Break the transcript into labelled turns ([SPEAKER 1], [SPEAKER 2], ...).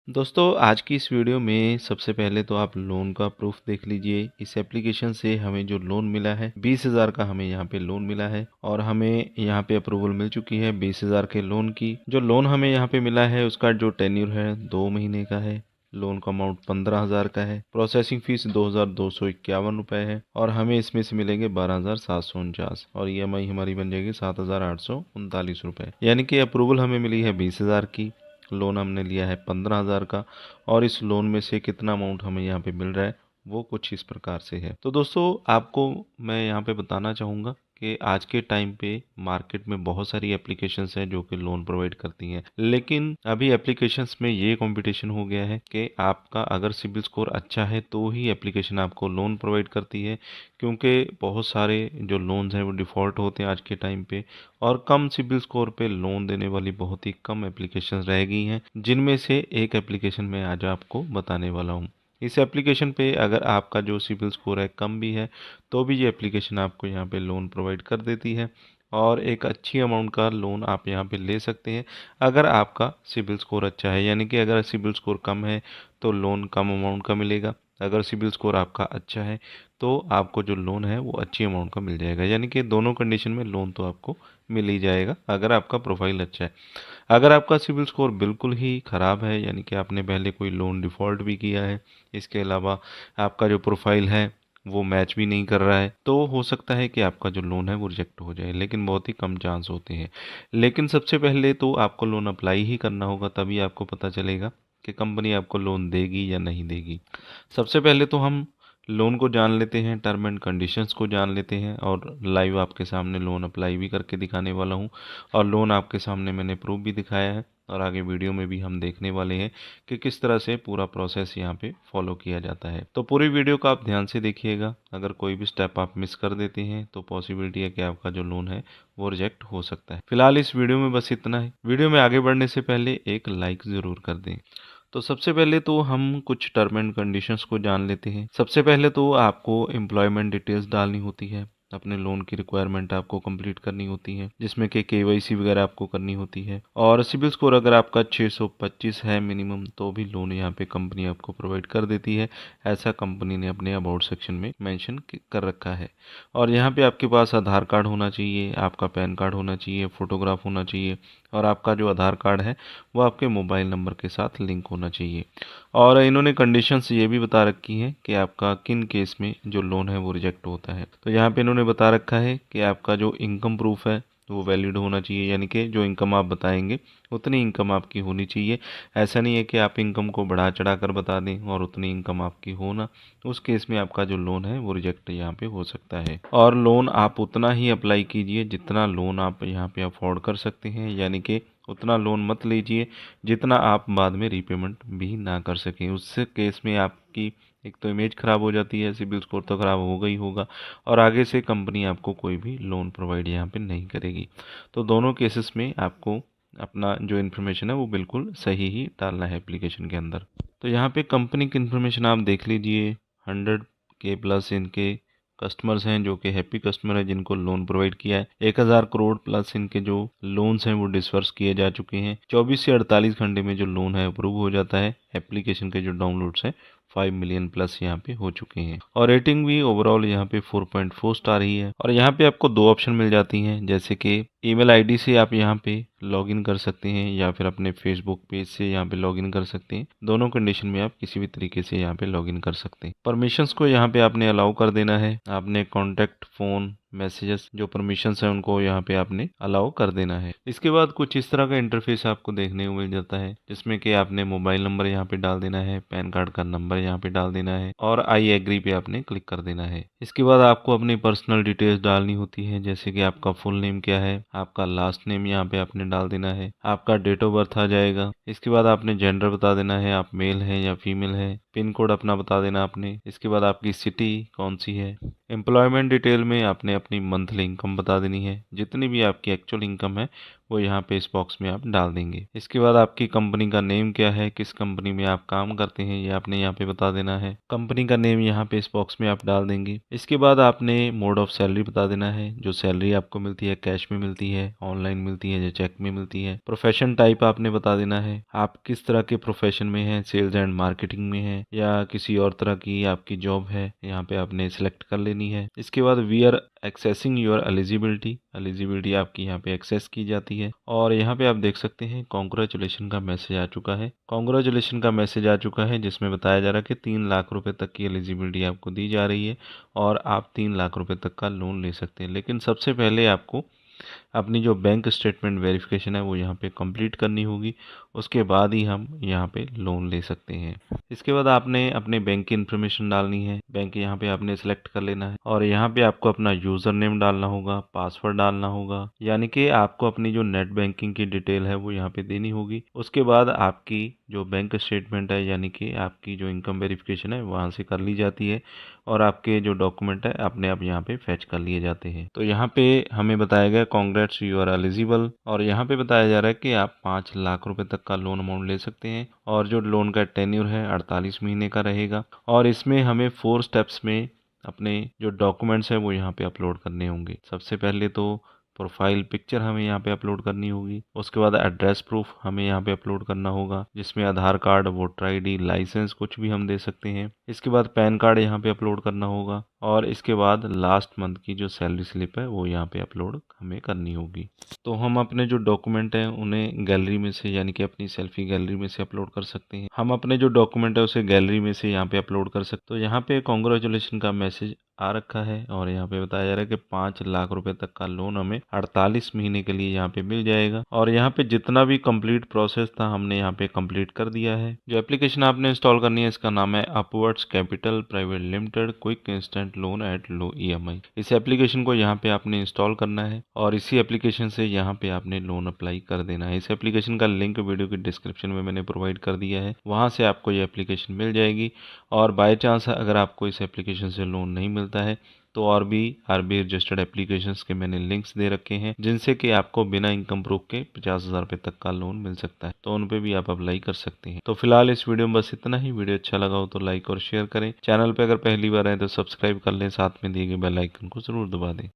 [SPEAKER 1] दोस्तों आज की इस वीडियो में सबसे पहले तो आप लोन का प्रूफ देख लीजिए। इस एप्लीकेशन से हमें जो लोन मिला है 20,000 का हमें यहाँ पे लोन मिला है और हमें यहाँ पे अप्रूवल मिल चुकी है 20,000 के लोन की। जो लोन हमें यहाँ पे मिला है उसका जो टेन्यूर है 2 महीने का है। लोन का अमाउंट 15,000 का है। प्रोसेसिंग फीस 2,251 रुपए है और हमें इसमें से मिलेंगे 12,749 और EMI हमारी बन जाएगी 7,839 रुपए। यानी कि अप्रूवल हमें मिली है 20,000 की। लोन हमने लिया है 15,000 का और इस लोन में से कितना अमाउंट हमें यहाँ पे मिल रहा है वो कुछ इस प्रकार से है। तो दोस्तों आपको मैं यहाँ पे बताना चाहूँगा कि आज के टाइम पे मार्केट में बहुत सारी एप्लीकेशंस हैं जो कि लोन प्रोवाइड करती हैं, लेकिन अभी एप्लीकेशंस में ये कंपटीशन हो गया है कि आपका अगर सिबिल स्कोर अच्छा है तो ही एप्लीकेशन आपको लोन प्रोवाइड करती है, क्योंकि बहुत सारे जो लोन्स हैं वो डिफ़ॉल्ट होते हैं आज के टाइम पे और कम सिबिल स्कोर पे लोन देने वाली बहुत ही कम एप्लीकेशंस रह गई हैं, जिनमें से एक एप्लीकेशन मैं आज आपको बताने वाला हूँ। इस एप्लीकेशन पे अगर आपका जो सिबिल स्कोर है कम भी है तो भी ये एप्लीकेशन आपको यहाँ पे लोन प्रोवाइड कर देती है और एक अच्छी अमाउंट का लोन आप यहाँ पे ले सकते हैं अगर आपका सिबिल स्कोर अच्छा है। यानी कि अगर सिबिल स्कोर कम है तो लोन कम अमाउंट का मिलेगा, अगर सिबिल स्कोर आपका अच्छा है तो आपको जो लोन है वो अच्छी अमाउंट का मिल जाएगा। यानी कि दोनों कंडीशन में लोन तो आपको मिल ही जाएगा अगर आपका प्रोफाइल अच्छा है। अगर आपका सिबिल स्कोर बिल्कुल ही ख़राब है, यानी कि आपने पहले कोई लोन डिफ़ॉल्ट भी किया है, इसके अलावा आपका जो प्रोफाइल है वो मैच भी नहीं कर रहा है, तो हो सकता है कि आपका जो लोन है वो रिजेक्ट हो जाए, लेकिन बहुत ही कम चांस होते हैं। लेकिन सबसे पहले तो आपको लोन अप्लाई ही करना होगा, तभी आपको पता चलेगा कि कंपनी आपको लोन देगी या नहीं देगी। सबसे पहले तो हम लोन को जान लेते हैं, टर्म एंड कंडीशंस को जान लेते हैं और लाइव आपके सामने लोन अप्लाई भी करके दिखाने वाला हूं और लोन आपके सामने मैंने प्रूफ भी दिखाया है और आगे वीडियो में भी हम देखने वाले हैं कि किस तरह से पूरा प्रोसेस यहाँ पे फॉलो किया जाता है। तो पूरी वीडियो को आप ध्यान से देखिएगा, अगर कोई भी स्टेप आप मिस कर देते हैं तो पॉसिबिलिटी है कि आपका जो लोन है वो रिजेक्ट हो सकता है। फिलहाल इस वीडियो में बस इतना ही। वीडियो में आगे बढ़ने से पहले एक लाइक ज़रूर कर दें। तो सबसे पहले तो हम कुछ टर्म एंड कंडीशंस को जान लेते हैं। सबसे पहले तो आपको एम्प्लॉयमेंट डिटेल्स डालनी होती है, अपने लोन की रिक्वायरमेंट आपको कंप्लीट करनी होती है, जिसमें कि KYC वगैरह आपको करनी होती है और सिबिल स्कोर अगर आपका 625 है मिनिमम तो भी लोन यहाँ पे कंपनी आपको प्रोवाइड कर देती है। ऐसा कंपनी ने अपने अबाउट सेक्शन में मेंशन कर रखा है। और यहाँ पे आपके पास आधार कार्ड होना चाहिए, आपका पैन कार्ड होना चाहिए, फोटोग्राफ होना चाहिए और आपका जो आधार कार्ड है वो आपके मोबाइल नंबर के साथ लिंक होना चाहिए। और इन्होंने कंडीशंस ये भी बता रखी हैं कि आपका किन केस में जो लोन है वो रिजेक्ट होता है। तो यहाँ पे इन्होंने बता रखा है कि आपका जो इनकम प्रूफ है वो वैलिड होना चाहिए, यानी कि जो इनकम आप बताएंगे उतनी इनकम आपकी होनी चाहिए। ऐसा नहीं है कि आप इनकम को बढ़ा चढ़ा कर बता दें और उतनी इनकम आपकी हो ना, उस केस में आपका जो लोन है वो रिजेक्ट यहाँ पे हो सकता है। और लोन आप उतना ही अप्लाई कीजिए जितना लोन आप यहाँ पे अफोर्ड कर सकते हैं, यानी कि उतना लोन मत लीजिए जितना आप बाद में रीपेमेंट भी ना कर सकें। उस केस में आपकी एक तो इमेज ख़राब हो जाती है, सिबिल स्कोर तो ख़राब होगा ही होगा और आगे से कंपनी आपको कोई भी लोन प्रोवाइड यहाँ पे नहीं करेगी। तो दोनों केसेस में आपको अपना जो इन्फॉर्मेशन है वो बिल्कुल सही ही डालना है एप्लीकेशन के अंदर। तो यहाँ पे कंपनी की इन्फॉर्मेशन आप देख लीजिए। 100K प्लस इनके कस्टमर्स हैं जो कि हैप्पी कस्टमर हैं, जिनको लोन प्रोवाइड किया है। 1,000 करोड़ प्लस इनके जो लोन्स हैं वो डिसवर्स किए जा चुके हैं। 24 से 48 घंटे में जो लोन है अप्रूव हो जाता है। एप्लीकेशन के जो डाउनलोड्स हैं 5 मिलियन प्लस यहाँ पे हो चुके हैं और रेटिंग भी ओवरऑल यहाँ पे 4.4 स्टार ही है। और यहाँ पे आपको दो ऑप्शन मिल जाती हैं, जैसे कि ईमेल आईडी से आप यहाँ पे लॉगिन कर सकते हैं या फिर अपने फेसबुक पेज से यहाँ पे लॉगिन कर सकते हैं। दोनों कंडीशन में आप किसी भी तरीके से यहाँ पे लॉगिन कर सकते हैं। परमिशंस को यहाँ पे आपने अलाउ कर देना है। आपने कॉन्टैक्ट, फोन, मैसेजेस जो परमिशंस हैं उनको यहाँ पे आपने अलाउ कर देना है। इसके बाद कुछ इस तरह का इंटरफेस आपको देखने को मिल जाता है, जिसमें कि आपने मोबाइल नंबर यहाँ पे डाल देना है, पैन कार्ड का नंबर यहाँ पे डाल देना है और आई एग्री पे आपने क्लिक कर देना है। इसके बाद आपको अपनी पर्सनल डिटेल्स डालनी होती है, जैसे कि आपका फुल नेम क्या है, आपका लास्ट नेम यहाँ पे आपने डाल देना है, आपका डेट ऑफ बर्थ आ जाएगा। इसके बाद आपने जेंडर बता देना है, आप मेल है या फीमेल है। पिन कोड अपना बता देना आपने। इसके बाद आपकी सिटी कौन सी है। एम्प्लॉयमेंट डिटेल में आपने अपनी मंथली इनकम बता देनी है, जितनी भी आपकी एक्चुअल इनकम है वो यहाँ पे इस बॉक्स में आप डाल देंगे। इसके बाद आपकी कंपनी का नेम क्या है, किस कंपनी में आप काम करते हैं, ये आपने यहाँ पे बता देना है। कंपनी का नेम यहाँ पे इस बॉक्स में आप डाल देंगे। इसके बाद आपने मोड ऑफ सैलरी बता देना है, जो सैलरी आपको मिलती है कैश में मिलती है, ऑनलाइन मिलती है या चेक में मिलती है। प्रोफेशन टाइप आपने बता देना है, आप किस तरह के प्रोफेशन में हैं, सेल्स एंड मार्केटिंग में है या किसी और तरह की आपकी जॉब है, यहाँ पे आपने सिलेक्ट कर लेनी है। इसके बाद we are accessing your eligibility आपकी यहाँ पे एक्सेस की जाती है और यहाँ पे आप देख सकते हैं कॉन्ग्रेचुलेशन का मैसेज आ चुका है। कॉन्ग्रेचुलेशन का मैसेज आ चुका है जिसमें बताया जा रहा है कि 3 लाख रुपए तक की एलिजिबिलिटी आपको दी जा रही है और आप 3 लाख रुपए तक का लोन ले सकते हैं। लेकिन सबसे पहले आपको अपनी जो बैंक स्टेटमेंट वेरिफिकेशन है वो यहाँ पे कंप्लीट करनी होगी, उसके बाद ही हम यहाँ पे लोन ले सकते हैं। इसके बाद आपने अपने बैंक की इन्फॉर्मेशन डालनी है, बैंक यहाँ पे आपने सेलेक्ट कर लेना है और यहाँ पे आपको अपना यूज़र नेम डालना होगा, पासवर्ड डालना होगा, यानी कि आपको अपनी जो नेट बैंकिंग की डिटेल है वो यहाँ पे देनी होगी। उसके बाद आपकी जो बैंक स्टेटमेंट है यानी कि आपकी जो इनकम वेरिफिकेशन है वहाँ से कर ली जाती है और आपके जो डॉक्यूमेंट है अपने आप यहाँ पे फैच कर लिए जाते हैं। तो यहाँ पे हमें बताया गया कांग्रेट्स यू आर एलिजिबल और यहाँ पे बताया जा रहा है कि आप 5 लाख रुपए तक का लोन अमाउंट ले सकते हैं और जो लोन का टेन्योर है 48 महीने का रहेगा और इसमें हमें 4 स्टेप्स में अपने जो डॉक्यूमेंट्स है वो यहाँ पे अपलोड करने होंगे। सबसे पहले तो प्रोफाइल पिक्चर हमें यहाँ पे अपलोड करनी होगी, उसके बाद एड्रेस प्रूफ हमें यहाँ पे अपलोड करना होगा जिसमें आधार कार्ड, वोटर आईडी, लाइसेंस कुछ भी हम दे सकते हैं। इसके बाद पैन कार्ड यहाँ पे अपलोड करना होगा और इसके बाद लास्ट मंथ की जो सैलरी स्लिप है वो यहाँ पे अपलोड हमें करनी होगी। तो हम अपने जो डॉक्यूमेंट हैं उन्हें गैलरी में से यानी कि अपनी सेल्फी गैलरी में से अपलोड कर सकते हैं। हम अपने जो डॉक्यूमेंट है उसे गैलरी में से यहाँ पे अपलोड कर सकते। तो यहाँ पे कॉन्ग्रेचुलेशन का मैसेज आ रखा है और यहाँ पे बताया जा रहा है कि 5 लाख रुपए तक का लोन हमें 48 महीने के लिए यहाँ पे मिल जाएगा और यहाँ पे जितना भी कंप्लीट प्रोसेस था हमने यहाँ पे कंप्लीट कर दिया है। जो एप्लीकेशन आपने इंस्टॉल करनी है इसका नाम है upwards capital private limited quick instant loan at low EMI। इस एप्लीकेशन को यहाँ पे आपने इंस्टॉल करना है और इसी एप्लीकेशन से यहाँ पे आपने लोन अप्लाई कर देना है। इस एप्लीकेशन का लिंक वीडियो की डिस्क्रिप्शन में मैंने प्रोवाइड कर दिया है, वहाँ से आपको ये एप्लीकेशन मिल जाएगी और बाय चांस अगर आपको इस एप्लीकेशन से लोन नहीं मिलता है तो और भी RBI रजिस्टर्ड एप्लीकेशंस के मैंने लिंक्स दे रखे हैं जिनसे कि आपको बिना इनकम प्रूफ के 50,000 रुपए तक का लोन मिल सकता है, तो उन पे भी आप अप्लाई कर सकते हैं। तो फिलहाल इस वीडियो में बस इतना ही। वीडियो अच्छा लगा हो तो लाइक और शेयर करें, चैनल पे अगर पहली बार आए तो सब्सक्राइब कर लें, साथ में दिए गए बेल आइकन को जरूर दबा दें।